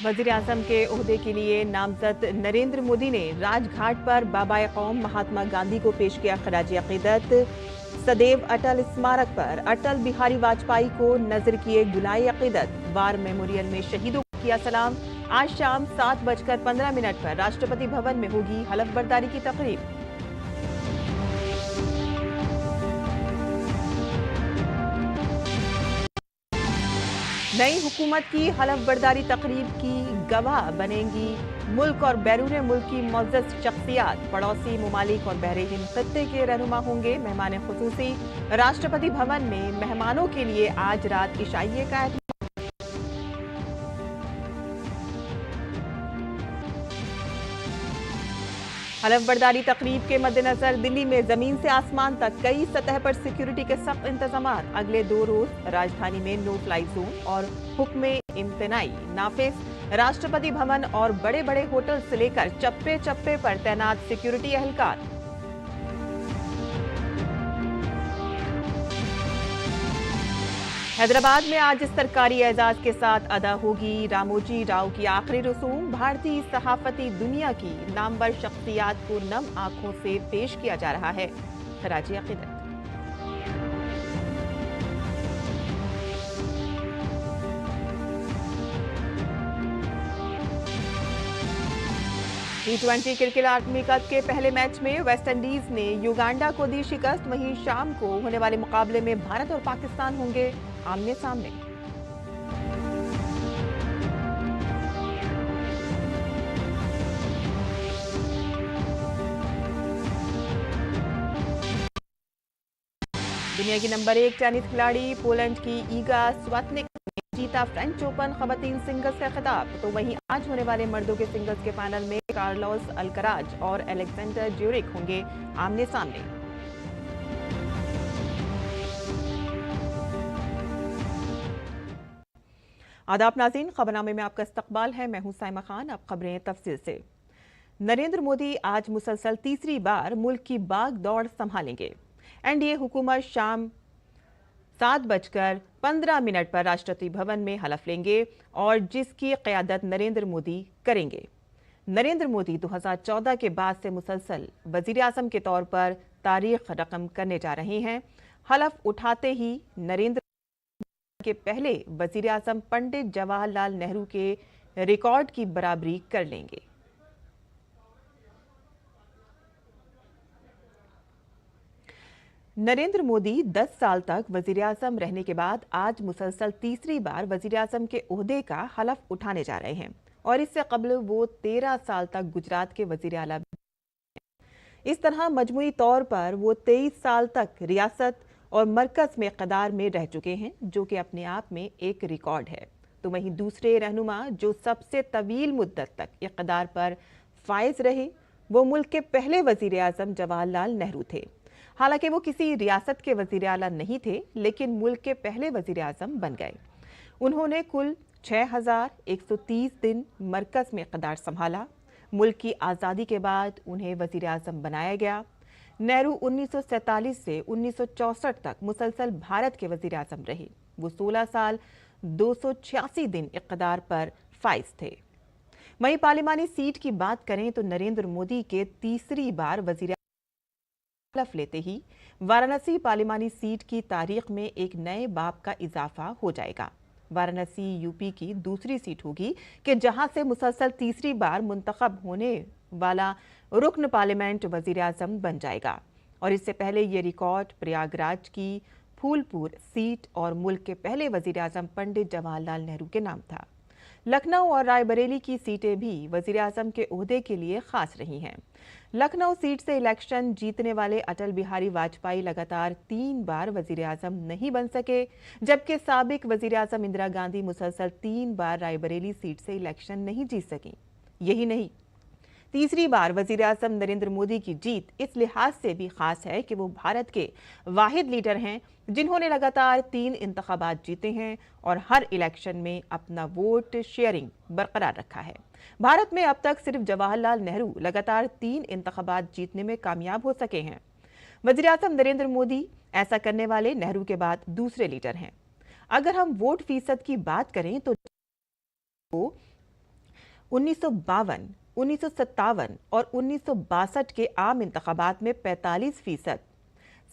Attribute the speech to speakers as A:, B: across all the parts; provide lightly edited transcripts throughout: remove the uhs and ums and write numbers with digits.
A: वजीर आजम के ओहदे के लिए नामजद नरेंद्र मोदी ने राजघाट पर बाबाए कौम महात्मा गांधी को पेश किया खराज अकीदत। सदैव अटल स्मारक पर अटल बिहारी वाजपेयी को नजर किए गुलाए अकीदत। वार मेमोरियल में शहीदों को किया सलाम। आज शाम 7:15 पर राष्ट्रपति भवन में होगी हलफ बर्दारी की तकरीब। नई हुकूमत की हलफ बर्दारी तकरीब की गवाह बनेंगी मुल्क और बैरून मुल्क की मुअज़्ज़ज़ शख्सियात। पड़ोसी मुमालिक और बहरे हिंद खत्ते के रहनुमा होंगे मेहमान खुसूसी। राष्ट्रपति भवन में मेहमानों के लिए आज रात इशाइये का एहतमाम। हलफ बर्दारी तकरीब के मद्देनजर दिल्ली में जमीन से आसमान तक कई सतह पर सिक्योरिटी के सख्त इंतजाम। अगले 2 रोज राजधानी में नो फ्लाई जोन और हुक्म इम्तनाई नाफिज। राष्ट्रपति भवन और बड़े बड़े होटल से लेकर चप्पे चप्पे पर तैनात सिक्योरिटी एहलकार। हैदराबाद में आज सरकारी एजाज के साथ अदा होगी रामोजी राव की आखिरी रसूम। भारतीय सहाफती दुनिया की नामवर शख्सियात को नम आंखों से पेश किया जा रहा है खराज अकीदत। T20 क्रिकेट आत्मिकत के पहले मैच में वेस्टइंडीज ने युगांडा को दी शिकस्त। वहीं शाम को होने वाले मुकाबले में भारत और पाकिस्तान होंगे आमने सामने। दुनिया की नंबर 1 टेनिस खिलाड़ी पोलैंड की ईगा स्वातनिक ने जीता फ्रेंच ओपन खवातीन सिंगल्स का खिताब। तो वहीं आज होने वाले मर्दों के सिंगल्स के फाइनल में कार्लोस अल्कराज और अलेक्जेंडर ज्यूरिक होंगे आमने सामने। आदाब नाज़रीन, खबरनामे में आपका इस्तकबाल है। मैं हूं साइमा खान। अब खबरें तफसील से। नरेंद्र मोदी आज मुसलसल तीसरी बार मुल्क की बाग दौड़ संभालेंगे। एनडीए हुकूमत शाम 7:15 पर राष्ट्रपति भवन में हलफ लेंगे और जिसकी क़यादत नरेंद्र मोदी करेंगे। नरेंद्र मोदी 2014 के बाद से मुसलसल वजीर आज़म के तौर पर तारीख रकम करने जा रहे हैं। हलफ उठाते ही नरेंद्र के पहले वजीर आज़म पंडित जवाहरलाल नेहरू के रिकॉर्ड की बराबरी कर लेंगे। नरेंद्र मोदी 10 साल तक वजीर आज़म रहने के बाद आज मुसलसल तीसरी बार वजीर आज़म के ओहदे का हलफ उठाने जा रहे हैं और इससे कबल वो 13 साल तक गुजरात के वजीर आला। इस तरह मजमूई तौर पर वो 23 साल तक रियासत और मरकज में इक़्तिदार में रह चुके हैं, जो कि अपने आप में एक रिकॉर्ड है। तो वहीं दूसरे रहनुमा जो सबसे तवील मुद्दत तक इक़्तिदार पर फायज रहे वो मुल्क के पहले वजीर आज़म जवाहरलाल नेहरू थे। हालांकि वो किसी रियासत के वजीर आला नहीं थे, लेकिन मुल्क के पहले वजीर आज़म बन गए। उन्होंने कुल 6130 दिन मरकज में इक़्तिदार संभाला। मुल्क की आज़ादी के बाद उन्हें वजीर आज़म बनाया गया। नेहरू 1947 से 1964 तक मुसलसल भारत के वजीर आज़म रहे। वो 16 साल 286 दिन इक़्तिदार पर फाइज थे। वहीं पार्लिमानी सीट की बात करें तो नरेंद्र मोदी के तीसरी बार वजीर हलफ लेते ही वाराणसी पार्लिमानी सीट की तारीख में एक नए बाब का इजाफा हो जाएगा। वाराणसी यूपी की दूसरी सीट होगी कि जहां से मुसलसल तीसरी बार मुंतखब होने वाला रुकन पार्लियामेंट वजीर आज़म बन जाएगा। और इससे पहले ये रिकॉर्ड प्रयागराज की फूलपुर सीट और मुल्क के पहले वजीर आज़म पंडित जवाहरलाल नेहरू के नाम था। लखनऊ और रायबरेली की सीटें भी वजीर आज़म के ओहदे के लिए खास रही हैं। लखनऊ सीट से इलेक्शन जीतने वाले अटल बिहारी वाजपेयी लगातार 3 बार वजीर आज़म नहीं बन सके, जबकि साबिक वजीर आज़म इंदिरा गांधी मुसलसल 3 बार रायबरेली सीट से इलेक्शन नहीं जीत सकी। यही नहीं, तीसरी बार वजीर आज़म नरेंद्र मोदी की जीत इस लिहाज से भी खास है कि वो भारत के वाहिद लीडर हैं जिन्होंने लगातार 3 इंतखाबात जीते हैं और हर इलेक्शन में अपना वोट शेयरिंग बरकरार रखा है। भारत में अब तक सिर्फ जवाहरलाल नेहरू लगातार 3 इंतखाबात जीतने में कामयाब हो सके हैं। वजीर आज़म नरेंद्र मोदी ऐसा करने वाले नेहरू के बाद दूसरे लीडर हैं। अगर हम वोट फीसद की बात करें तो 1952, 1957 और 1962 के आम इंतखाबात में 45%,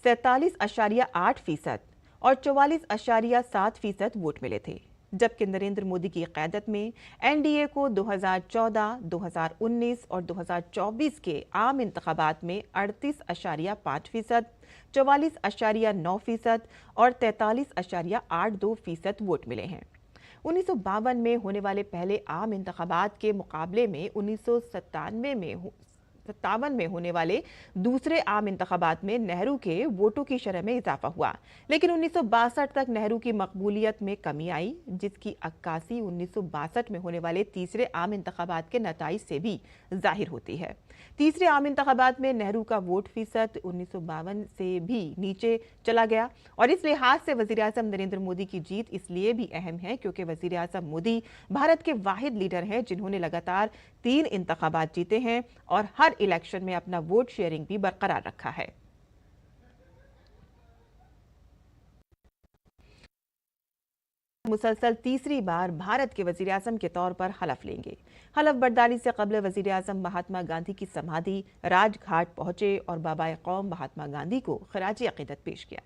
A: 47.8% और 44.7% वोट मिले थे, जबकि नरेंद्र मोदी की क़यादत में एनडीए को 2014, 2019 और 2024 के आम इंतखाबात में 38.5%, 44.9% और 43.82% वोट मिले हैं। 1952 में होने वाले पहले आम इंतखाबात के मुकाबले में 1957 में होने वाले दूसरे आम इंतखाबात में नेहरू के वोटों की शरह में इजाफा हुआ, लेकिन 1962 तक नेहरू की मकबूलियत में कमी आई, जिसकी अक्कासी 1962 में होने वाले तीसरे आम इंतखाबात के नताइज से भी जाहिर होती है। तीसरे आम इंतखाबात में नेहरू का वोट फीसद 1952 से भी नीचे चला गया और इस लिहाज से वज़ीर-ए-आज़म नरेंद्र मोदी की जीत इसलिए भी अहम है क्योंकि वज़ीर-ए-आज़म मोदी भारत के वाहिद लीडर हैं जिन्होंने लगातार 3 इंतखाबात जीते हैं और हर इलेक्शन में अपना वोट शेयरिंग भी बरकरार रखा है। मुसलसल तीसरी बार भारत के वज़ीर-ए-आज़म के तौर पर हलफ लेंगे। हलफ बर्दारी से कबल वज़ीर-ए-आज़म महात्मा गांधी की समाधि राजघाट पहुंचे और बाबाए कौम महात्मा गांधी को खिराज अकीदत पेश किया।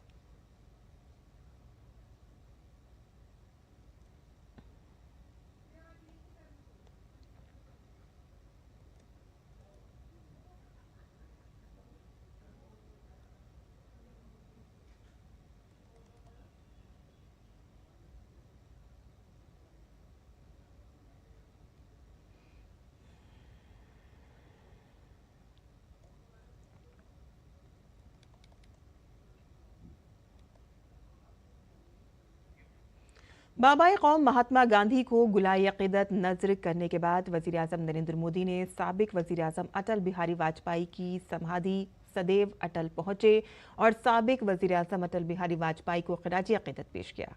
A: बाबाए कौम महात्मा गांधी को गुलाए अक़ीदत नज़्र करने के बाद वज़ीर-ए-आज़म नरेंद्र मोदी ने साबिक वज़ीर-ए-आज़म अटल बिहारी वाजपेयी की समाधि सदैव अटल पहुंचे और साबिक वज़ीर-ए-आज़म अटल बिहारी वाजपेयी को खिराज अक़ीदत पेश किया।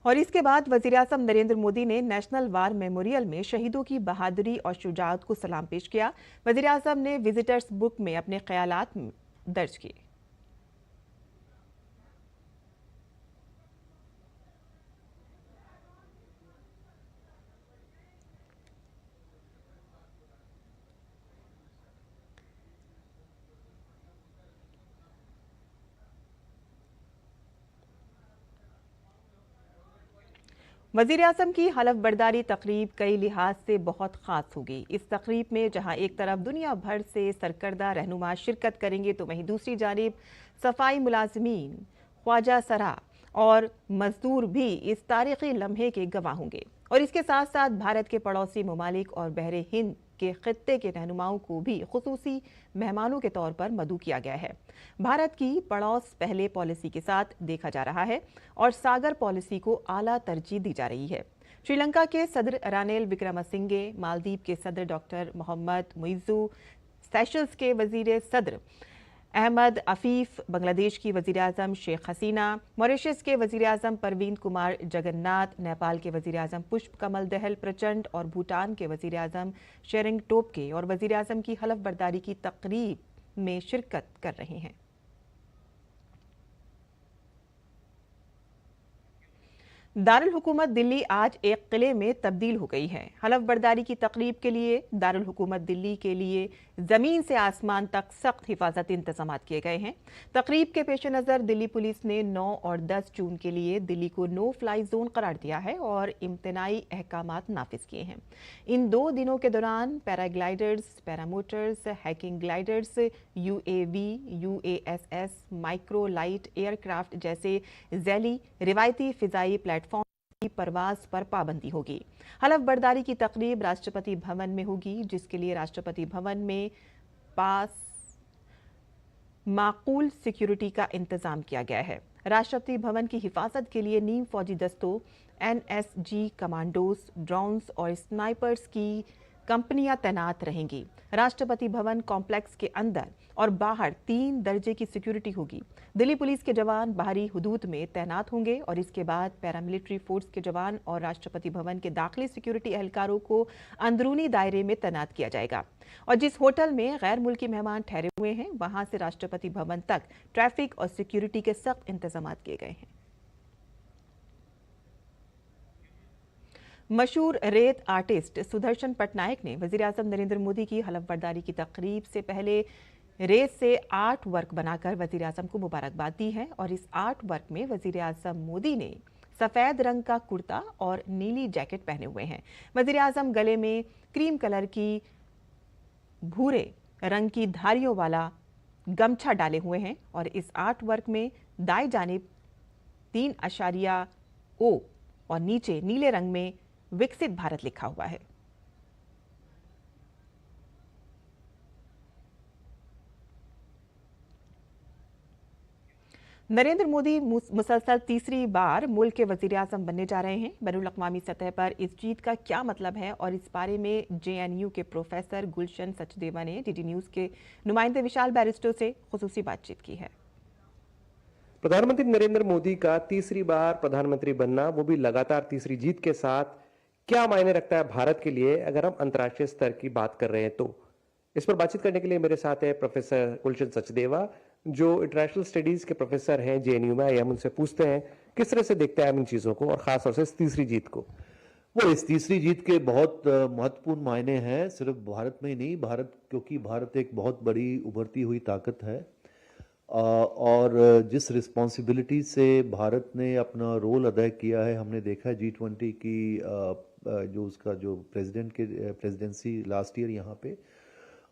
A: और इसके बाद वज़ीर-ए-आज़म नरेंद्र मोदी ने नेशनल वार मेमोरियल में शहीदों की बहादुरी और शुजाअत को सलाम पेश किया। वज़ीर-ए-आज़म ने विजिटर्स बुक में अपने ख्यालात दर्ज किए। वज़ीर-ए-आज़म की हलफ बर्दारी तकरीब कई लिहाज से बहुत ख़ास होगी। इस तकरीब में जहां एक तरफ दुनिया भर से सरकर्दा रहनुमा शिरकत करेंगे तो वहीं दूसरी जानिब सफाई मुलाजमीन, ख्वाजा सरा और मजदूर भी इस तारीखी लम्हे के गवाह होंगे। और इसके साथ साथ भारत के पड़ोसी ममालिक और बहरे हिंद के खित्ते के रहनुमाओं को भी खुसूसी मेहमानों के तौर पर मदऊ किया गया है। भारत की पड़ोस पहले पॉलिसी के साथ देखा जा रहा है और सागर पॉलिसी को आला तरजीह दी जा रही है। श्रीलंका के सदर रानिल विक्रमसिंघे, मालदीव के सदर डॉक्टर मोहम्मद मुइज़्ज़ू, सेशल्स के वजीर सदर अहमद अफीफ, बांग्लादेश की वज़ीर-ए-आज़म शेख हसीना, मॉरिशस के वज़ीर-ए-आज़म परवीन कुमार जगन्नाथ, नेपाल के वज़ीर-ए-आज़म पुष्प कमल दहल प्रचंड और भूटान के वज़ीर-ए-आज़म शेरिंग टोब्गे और वज़ीर-ए-आज़म की हलफ बर्दारी की तकरीब में शिरकत कर रहे हैं। दारुल हुकूमत दिल्ली आज एक किले में तब्दील हो गई है। हलफ बर्दारी की तकरीब के लिए दारुल हुकूमत दिल्ली के लिए जमीन से आसमान तक सख्त हिफाजती इंतजाम किए गए हैं। तकरीब के पेश नज़र दिल्ली पुलिस ने 9 और 10 जून के लिए दिल्ली को नो फ्लाई जोन करार दिया है और इम्तनाई अहकामात नाफिज किए हैं। इन 2 दिनों के दौरान paragliders, paramotors, hacking gliders, UAV, UASS, micro light aircraft जैसे जैली रिवायती फिजाई प्लेटफॉर्म की परवाज पर पाबंदी होगी। हलफ बर्दारी की तकरीब राष्ट्रपति भवन में होगी, जिसके लिए राष्ट्रपति भवन में पास माकूल सिक्योरिटी का इंतजाम किया गया है। राष्ट्रपति भवन की हिफाजत के लिए नीम फौजी दस्तों, NSG कमांडोज, ड्रोन्स और स्नाइपर्स की कंपनियां तैनात रहेंगी। राष्ट्रपति भवन कॉम्प्लेक्स के अंदर और बाहर 3 दर्जे की सिक्योरिटी होगी। दिल्ली पुलिस के जवान बाहरी हुदूद में तैनात होंगे और इसके बाद पैरामिलिट्री फोर्स के जवान और राष्ट्रपति भवन के दाखिली सिक्योरिटी एहलकारों को अंदरूनी दायरे में तैनात किया जाएगा। और जिस होटल में गैर मुल्की मेहमान ठहरे हुए हैं, वहां से राष्ट्रपति भवन तक ट्रैफिक और सिक्योरिटी के सख्त इंतजाम किए गए हैं। मशहूर रेत आर्टिस्ट सुदर्शन पटनायक ने वजीर-ए-आज़म नरेंद्र मोदी की हलफबरदारी की तकरीब से पहले रेत से आर्ट वर्क बनाकर वजीर-ए-आज़म को मुबारकबाद दी है। और इस आर्ट वर्क में वजीर-ए-आज़म मोदी ने सफेद रंग का कुर्ता और नीली जैकेट पहने हुए हैं। वजीर-ए-आज़म गले में क्रीम कलर की भूरे रंग की धारियों वाला गमछा डाले हुए हैं और इस आर्ट वर्क में दाएं जानिब 3.O और नीचे नीले रंग में विकसित भारत लिखा हुआ है। नरेंद्र मोदी मुसलसल तीसरी बार मुल्क के वजीर-ए-आज़म बनने जा रहे हैं। बैनुल-अक़वामी सतह पर इस जीत का क्या मतलब है और इस बारे में JNU के प्रोफेसर गुलशन सचदेवा ने DD न्यूज के नुमाइंदे विशाल बैरिस्टो से खुसूसी बातचीत की है।
B: प्रधानमंत्री नरेंद्र मोदी का तीसरी बार प्रधानमंत्री बनना, वो भी लगातार तीसरी जीत के साथ, क्या मायने रखता है भारत के लिए अगर हम अंतर्राष्ट्रीय स्तर की बात कर रहे हैं तो। इस पर बातचीत करने के लिए मेरे साथ है प्रोफेसर गुलशन सचदेवा, जो इंटरनेशनल स्टडीज के प्रोफेसर हैं JNU में। हम उनसे पूछते हैं किस तरह से देखते हैं इन चीजों को और खासतौर से इस तीसरी जीत को।
C: वो इस तीसरी जीत के बहुत महत्वपूर्ण मायने हैं, सिर्फ भारत में ही नहीं, क्योंकि भारत एक बहुत बड़ी उभरती हुई ताकत है और जिस रिस्पॉन्सिबिलिटी से भारत ने अपना रोल अदा किया है, हमने देखा है G20 की जो प्रेसिडेंसी लास्ट ईयर यहाँ पे,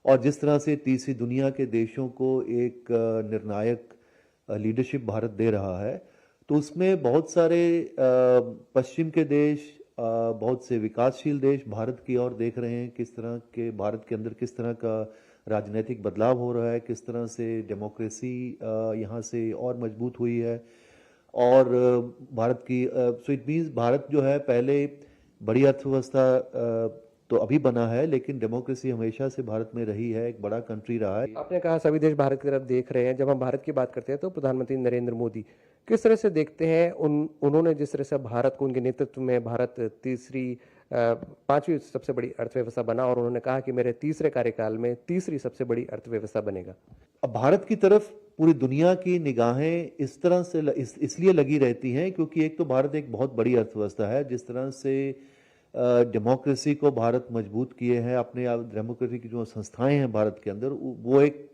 C: और जिस तरह से तीसरी दुनिया के देशों को एक निर्णायक लीडरशिप भारत दे रहा है, तो उसमें बहुत सारे पश्चिम के देश, बहुत से विकासशील देश भारत की ओर देख रहे हैं, किस तरह के भारत के अंदर किस तरह का राजनीतिक बदलाव हो रहा है, किस तरह से डेमोक्रेसी यहाँ से और मजबूत हुई है। और भारत की सो इट मीन्स भारत जो है पहले बड़ी अर्थव्यवस्था तो अभी बना है, लेकिन डेमोक्रेसी हमेशा से भारत में रही है, एक बड़ा कंट्री रहा है।
B: आपने कहा सभी देश भारत की तरफ देख रहे हैं। जब हम भारत की बात करते हैं तो प्रधानमंत्री नरेंद्र मोदी किस तरह से देखते हैं उन्होंने जिस तरह से भारत को, उनके नेतृत्व में भारत पांचवी सबसे बड़ी अर्थव्यवस्था बना और उन्होंने कहा कि मेरे तीसरे कार्यकाल में तीसरी सबसे बड़ी अर्थव्यवस्था बनेगा।
C: अब भारत की तरफ पूरी दुनिया की निगाहें इस तरह से इसलिए लगी रहती हैं क्योंकि एक तो भारत एक बहुत बड़ी अर्थव्यवस्था है, जिस तरह से डेमोक्रेसी को भारत मजबूत किए हैं, अपने डेमोक्रेसी की जो संस्थाएं हैं भारत के अंदर, वो एक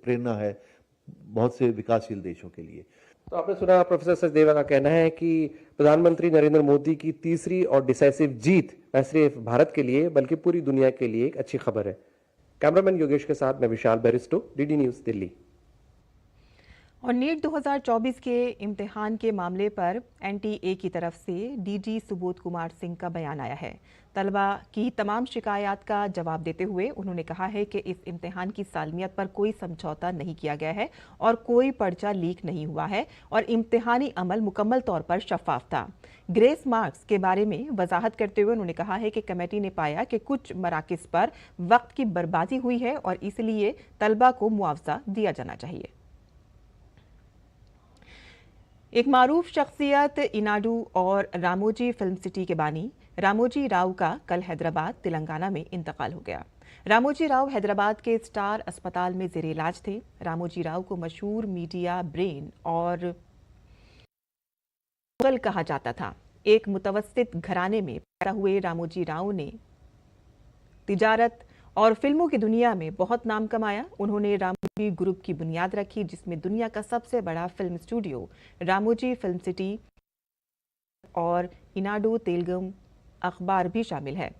C: प्रेरणा है बहुत से विकासशील देशों के लिए।
B: तो आपने सुना प्रोफेसर सचदेवा का कहना है कि प्रधानमंत्री नरेंद्र मोदी की तीसरी और डिसाइसिव जीत न सिर्फ भारत के लिए बल्कि पूरी दुनिया के लिए एक अच्छी खबर है। कैमरामैन योगेश के साथ मैं विशाल बैरिस्टो, DD न्यूज दिल्ली।
A: और नीट 2024 के इम्तिहान के मामले पर NTA की तरफ से DG सुबोध कुमार सिंह का बयान आया है। तलबा की तमाम शिकायत का जवाब देते हुए उन्होंने कहा है कि इस इम्तिहान की सालमियत पर कोई समझौता नहीं किया गया है और कोई पर्चा लीक नहीं हुआ है और इम्तिहानी अमल मुकम्मल तौर पर शफाफ था। ग्रेस मार्क्स के बारे में वजाहत करते हुए उन्होंने कहा है कि कमेटी ने पाया कि कुछ मराकिज़ पर वक्त की बर्बादी हुई है और इसलिए तलबा को मुआवजा दिया जाना चाहिए। एक मारूफ शख्सियत इनाडू और रामोजी फिल्म सिटी के बानी रामोजी राव का कल हैदराबाद, तेलंगाना में इंतकाल हो गया। रामोजी राव हैदराबाद के स्टार अस्पताल में जेर इलाज थे। रामोजी राव को मशहूर मीडिया ब्रेन और मुगल कहा जाता था। एक मुतवस्सित घराने में पैदा हुए रामोजी राव ने तिजारत और फिल्मों की दुनिया में बहुत नाम कमाया। उन्होंने रामोजी ग्रुप की बुनियाद रखी, जिसमें दुनिया का सबसे बड़ा film studio Ramoji film city और इनाडू तेलुगु अखबार भी शामिल है।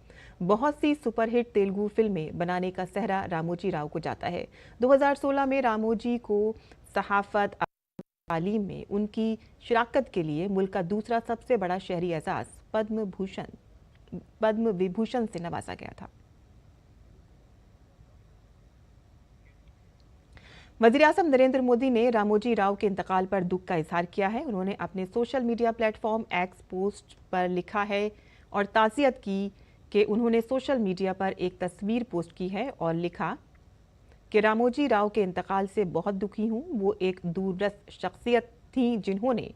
A: बहुत सी सुपरहिट तेलुगु फिल्में बनाने का सहरा रामोजी राव को जाता है। 2016 में रामोजी को सहाफत तालीम में उनकी शिराकत के लिए मुल्क का दूसरा सबसे बड़ा शहरी एजाज पद्म विभूषण से नवाजा गया था। वज़ीर-ए-आज़म नरेंद्र मोदी ने रामोजी राव के इंतकाल पर दुख का इजहार किया है। उन्होंने अपने social media platform x post पर लिखा है और ताज़ियत की कि उन्होंने सोशल मीडिया पर एक तस्वीर पोस्ट की है और लिखा कि रामोजी राव के इंतकाल से बहुत दुखी हूं। वो एक दूरदर्श शख्सियत थी जिन्होंने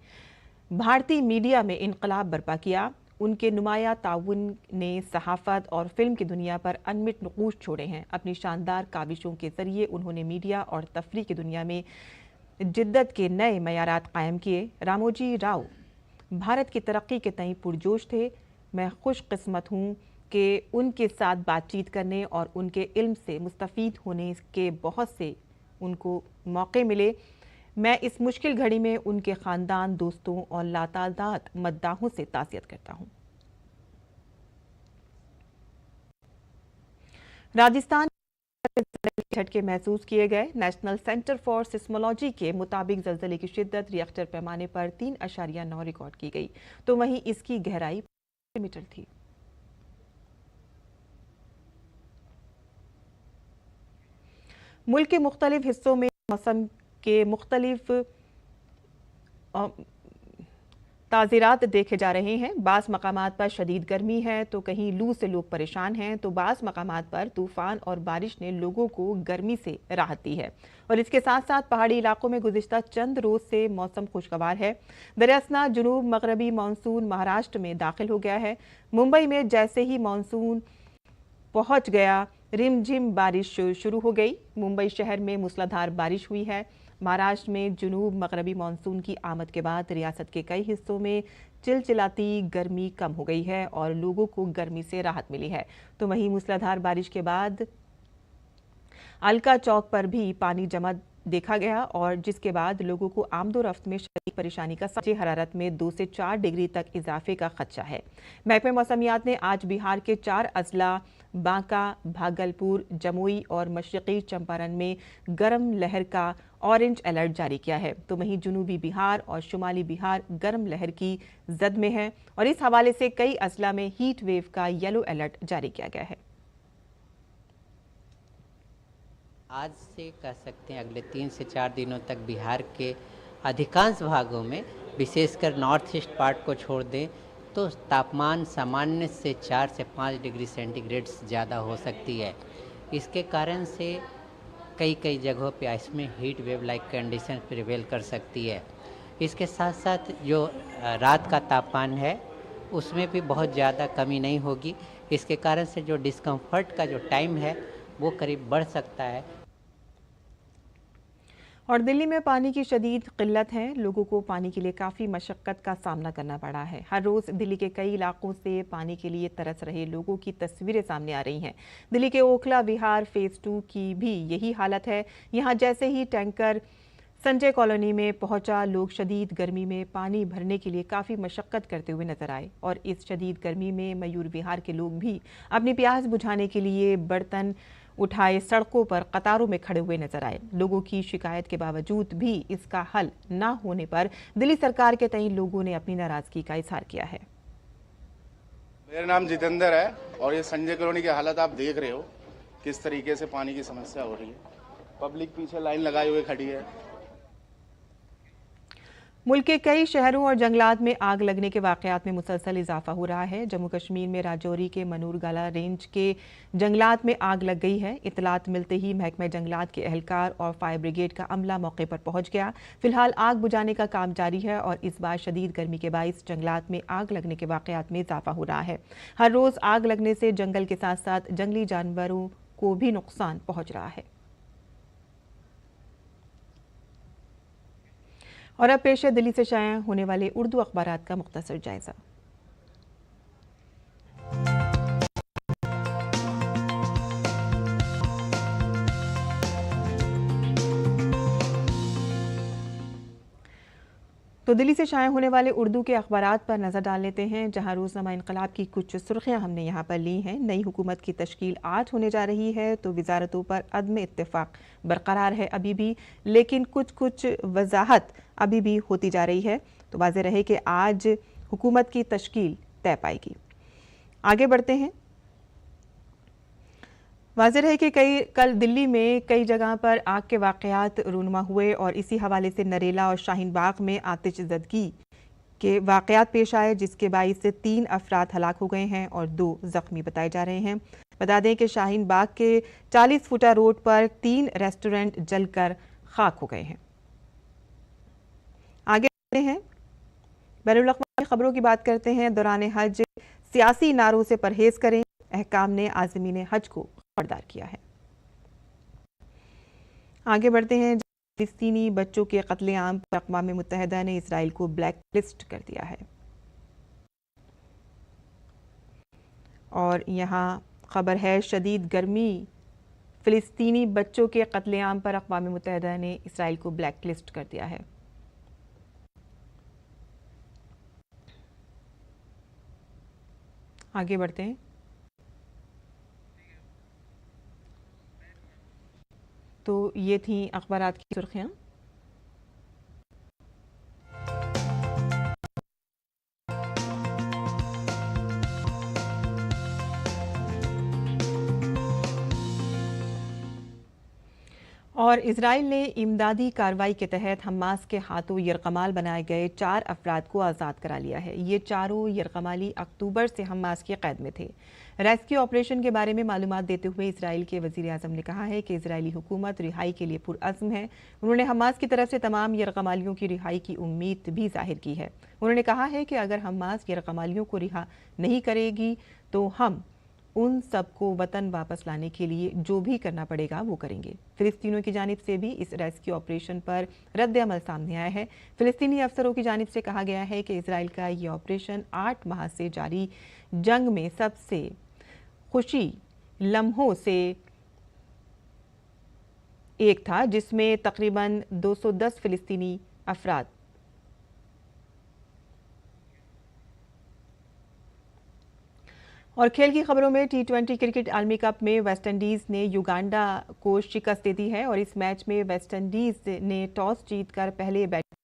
A: भारतीय मीडिया में इनकलाब बर्पा किया। उनके नुमाया ताउन ने सहाफ़त और फिल्म की दुनिया पर अनमिट नक़ूश छोड़े हैं। अपनी शानदार काविशों के ज़रिए उन्होंने मीडिया और तफरीह की दुनिया में जिद्दत के नए मयारात कायम किए। रामोजी राव भारत की तरक्की के तई पुरजोश थे। मैं खुशकिस्मत हूँ कि उनके साथ बातचीत करने और उनके इल्म से मुस्तफ़ीद होने के बहुत से उनको मौके मिले। मैं इस मुश्किल घड़ी में उनके ख़ानदान, दोस्तों और लातादाद मद्दाहों से ताज़ियत करता हूँ। राजस्थान झटके महसूस किए गए। नेशनल सेंटर फॉर सिस्मोलॉजी के मुताबिक ज़लज़ले की शिद्दत रिएक्टर पैमाने पर 3.9 रिकॉर्ड की गई, तो वहीं इसकी गहराई मीटर थी। मुल्क के मुख्तलिफ हिस्सों में मौसम के मुख्तलिफ ताज़ीरात देखे जा रहे हैं। बाज़ मकामात पर शदीद गर्मी है तो कहीं लू से लोग परेशान हैं, तो बाज़ मकामात पर तूफ़ान और बारिश ने लोगों को गर्मी से राहत दी है। और इसके साथ साथ पहाड़ी इलाकों में गुज़िश्ता चंद रोज़ से मौसम खुशगवार है। दरअसल जुनूब मगरबी मानसून महाराष्ट्र में दाखिल हो गया है। मुंबई में जैसे ही मानसून पहुंच गया, रिमझिम बारिश शुरू हो गई। मुंबई शहर में मूसलाधार बारिश हुई है। महाराष्ट्र में जुनूब मगरबी मानसून की आमद के बाद रियासत के कई हिस्सों में चिलचिलाती गर्मी कम हो गई है और लोगों को गर्मी से राहत मिली है। तो वहीं मूसलाधार बारिश के बाद अलका चौक पर भी पानी जमा देखा गया और जिसके बाद लोगों को आमदोरफ्त में शदीद परेशानी का सच्ची हरारत में 2 से 4 डिग्री तक इजाफे का खदशा है। महकमे मौसमियात ने आज बिहार के 4 अजला बांका, भागलपुर, जमुई और मशरक़ी चंपारण में गर्म लहर का ऑरेंज अलर्ट जारी किया है। तो वहीं जुनूबी बिहार और शुमाली बिहार गर्म लहर की जद में है और इस हवाले से कई अजला में हीट वेव का येलो अलर्ट जारी किया गया है।
D: आज से कह सकते हैं अगले 3 से 4 दिनों तक बिहार के अधिकांश भागों में, विशेषकर नॉर्थ ईस्ट पार्ट को छोड़ दें तो तापमान सामान्य से 4 से 5 डिग्री सेंटीग्रेड ज़्यादा हो सकती है। इसके कारण से कई जगहों पे इसमें heat wave like condition prevail कर सकती है। इसके साथ साथ जो रात का तापमान है उसमें भी बहुत ज़्यादा कमी नहीं होगी। इसके कारण से जो डिस्कम्फर्ट का जो टाइम है वो करीब बढ़ सकता है।
A: और दिल्ली में पानी की शदीद किल्लत है। लोगों को पानी के लिए काफ़ी मशक्क़त का सामना करना पड़ा है। हर रोज़ दिल्ली के कई इलाकों से पानी के लिए तरस रहे लोगों की तस्वीरें सामने आ रही हैं। दिल्ली के ओखला विहार फेज़ 2 की भी यही हालत है। यहाँ जैसे ही टैंकर संजय कॉलोनी में पहुंचा, लोग शदीद गर्मी में पानी भरने के लिए काफ़ी मशक्क़त करते हुए नजर आए और इस शदीद गर्मी में मयूर विहार के लोग भी अपनी प्यास बुझाने के लिए बर्तन उठाए सड़कों पर कतारों में खड़े हुए नजर आए। लोगों की शिकायत के बावजूद भी इसका हल न होने पर दिल्ली सरकार के तई लोगों ने अपनी नाराजगी का इजहार किया है।
E: मेरा नाम जितेंद्र है और ये संजय कॉलोनी की हालत आप देख रहे हो किस तरीके से पानी की समस्या हो रही है। पब्लिक पीछे लाइन लगाए हुए खड़ी है।
A: मुल्क के कई शहरों और जंगलात में आग लगने के वाकयात में मुसलसल इजाफा हो रहा है। जम्मू कश्मीर में राजौरी के मनूरगाला रेंज के जंगलात में आग लग गई है। इतलात मिलते ही महकमा जंगलात के एहलकार और फायर ब्रिगेड का अमला मौके पर पहुंच गया। फिलहाल आग बुझाने का काम जारी है और इस बार शदीद गर्मी के बाइस जंगलात में आग लगने के वाकयात में इजाफा हो रहा है। हर रोज आग लगने से जंगल के साथ साथ जंगली जानवरों को भी नुकसान पहुंच रहा है। और अब पेश है दिल्ली से शाया होने वाले उर्दू अखबारात का मुख्तसर जायजा। तो दिल्ली से शाया होने वाले उर्दू के अखबारात पर नज़र डाल लेते हैं, जहां रोज़नामा इनकलाब की कुछ सुर्खियां हमने यहाँ पर ली हैं। नई हुकूमत की तश्कील आज होने जा रही है तो वजारतों पर अदम इत्तेफाक बरकरार है अभी भी, लेकिन कुछ वजाहत अभी भी होती जा रही है। तो वाज़ेह रहे कि आज हुकूमत की तश्कील तय पाएगी। आगे बढ़ते हैं। वाज़ेह है कि कल दिल्ली में कई जगह पर आग के वाक़यात रूनुमा हुए और इसी हवाले से नरेला और शाहीन बाग में आतिशज़दगी के वाकयात पेश आए, जिसके बाइस से 3 अफराद हलाक हो गए हैं और 2 जख्मी बताए जा रहे हैं। बता दें कि शाहीन बाग के 40 फुटा रोड पर 3 रेस्टोरेंट जलकर खाक हो गए हैं। आगे बढ़ते हैं, बैनुल अक़वामी खबरों की बात करते हैं। दौरान हज सियासी नारों से परहेज करें, अहकाम ने आज़मीन हज को खबरदार किया है। आगे बढ़ते हैं, फिलिस्तीनी बच्चों के कत्लेआम पर अक़वाम मुत्तहिदा ने इसराइल को ब्लैक लिस्ट कर दिया है। और यहाँ खबर है, शदीद गर्मी, फिलिस्तीनी बच्चों के कत्लेआम पर अक़वाम मुत्तहिदा ने इसराइल को ब्लैक लिस्ट कर दिया है। आगे बढ़ते हैं, तो ये थी अखबारात की सुर्खियां। और इजराइल ने इमदादी कार्रवाई के तहत हमास के हाथों यरगमाल बनाए गए 4 अफराद को आज़ाद करा लिया है। ये चारों यरगमाली अक्टूबर से हमास की कैद में थे। रेस्क्यू ऑपरेशन के बारे में मालूमात देते हुए इसराइल के वज़ीर आज़म ने कहा है कि इजरायली हुकूमत रिहाई के लिए पुरअज़्म है। उन्होंने हमास की तरफ से तमाम यरगमालियों की रिहाई की उम्मीद भी जाहिर की है। उन्होंने कहा है कि अगर हमास यरगमालियों को रिहा नहीं करेगी तो हम उन सबको वतन वापस लाने के लिए जो भी करना पड़ेगा वो करेंगे। फिलिस्तीनियों की जानिब से भी इस रेस्क्यू ऑपरेशन पर रद्द अमल सामने आया है। फिलिस्तीनी अफसरों की जानिब से कहा गया है कि इसराइल का ये ऑपरेशन 8 माह से जारी जंग में सबसे खुशी लम्हों से एक था, जिसमें तकरीबन 210 फिलिस्तीनी अफराद और खेल की खबरों में T20 क्रिकेट आलमी कप में वेस्टइंडीज़ ने युगांडा को शिकस्त दे दी है और इस मैच में वेस्टइंडीज़ ने टॉस जीतकर पहले बैटिंग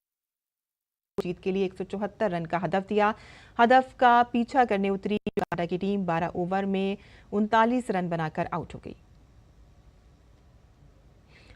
A: जीत के लिए 174 रन का हदफ दिया। हदफ का पीछा करने उतरी युगांडा की टीम 12 ओवर में 39 रन बनाकर आउट हो गई।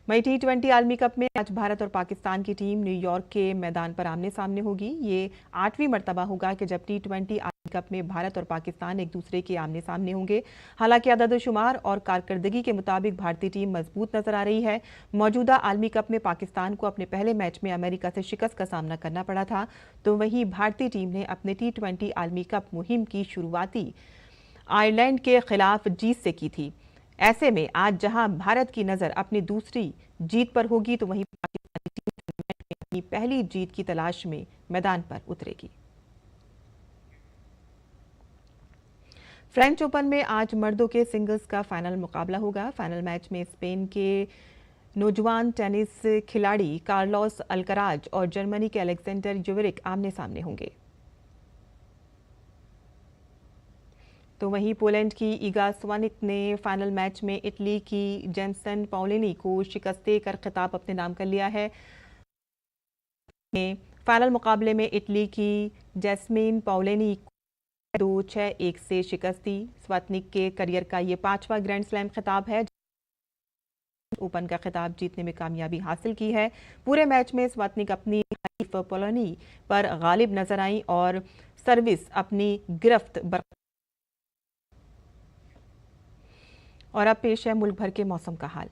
A: वहीं T20 आलमी कप में आज भारत और पाकिस्तान की टीम न्यूयॉर्क के मैदान पर आमने सामने होगी। ये 8वीं मर्तबा होगा कि जब T20 आलमी कप में भारत और पाकिस्तान एक दूसरे के आमने सामने होंगे। हालांकि अदद-ओ-शुमार और कारकर्दगी के मुताबिक भारतीय टीम मजबूत नजर आ रही है। मौजूदा आलमी कप में पाकिस्तान को अपने पहले मैच में अमेरिका से शिकस्त का सामना करना पड़ा था, तो वहीं भारतीय टीम ने अपने T20 आलमी कप मुहिम की शुरुआती आयरलैंड के खिलाफ जीत से की थी। ऐसे में आज जहां भारत की नजर अपनी दूसरी जीत पर होगी, तो वहीं पाकिस्तानी टीम टूर्नामेंट में अपनी पहली जीत की तलाश में मैदान पर उतरेगी। फ्रेंच ओपन में आज मर्दों के सिंगल्स का फाइनल मुकाबला होगा। फाइनल मैच में स्पेन के नौजवान टेनिस खिलाड़ी कार्लोस अल्कराज और जर्मनी के अलेक्जेंडर ज्वेरेव आमने सामने होंगे। तो वहीं पोलैंड की ईगा स्विएटेक ने फाइनल मैच में इटली की जेमसन पाओलिनी को शिकस्त देकर खिताब अपने नाम कर लिया है। फाइनल मुकाबले में इटली की जैस्मीन पाओलिनी को 2-6-1 से शिकस्त दी। स्विएटेक के करियर का ये 5वां ग्रैंड स्लैम खिताब है। ओपन का खिताब जीतने में कामयाबी हासिल की है। पूरे मैच में स्विएटेक अपनी हरीफ पाओलिनी पर गालिब नजर आई और सर्विस अपनी गिरफ्त और अब पेश है मुल्क भर के मौसम का हाल।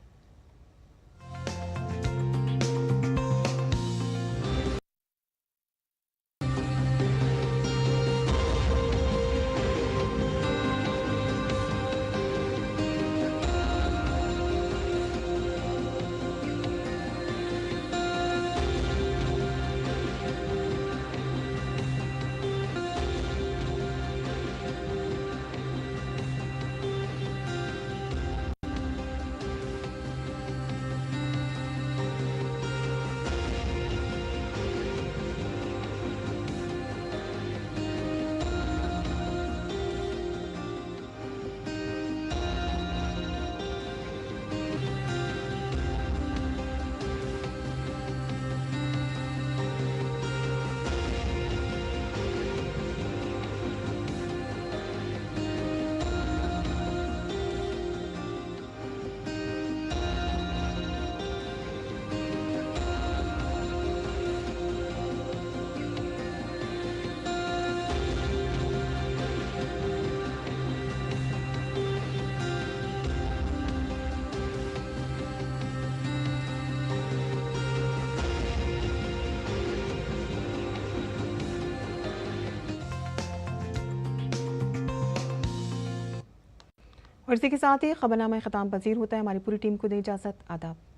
A: और इसी के साथ ही खबरनामा ख़त्म पजीर होता है। हमारी पूरी टीम को दे इजाज़त। आदाब।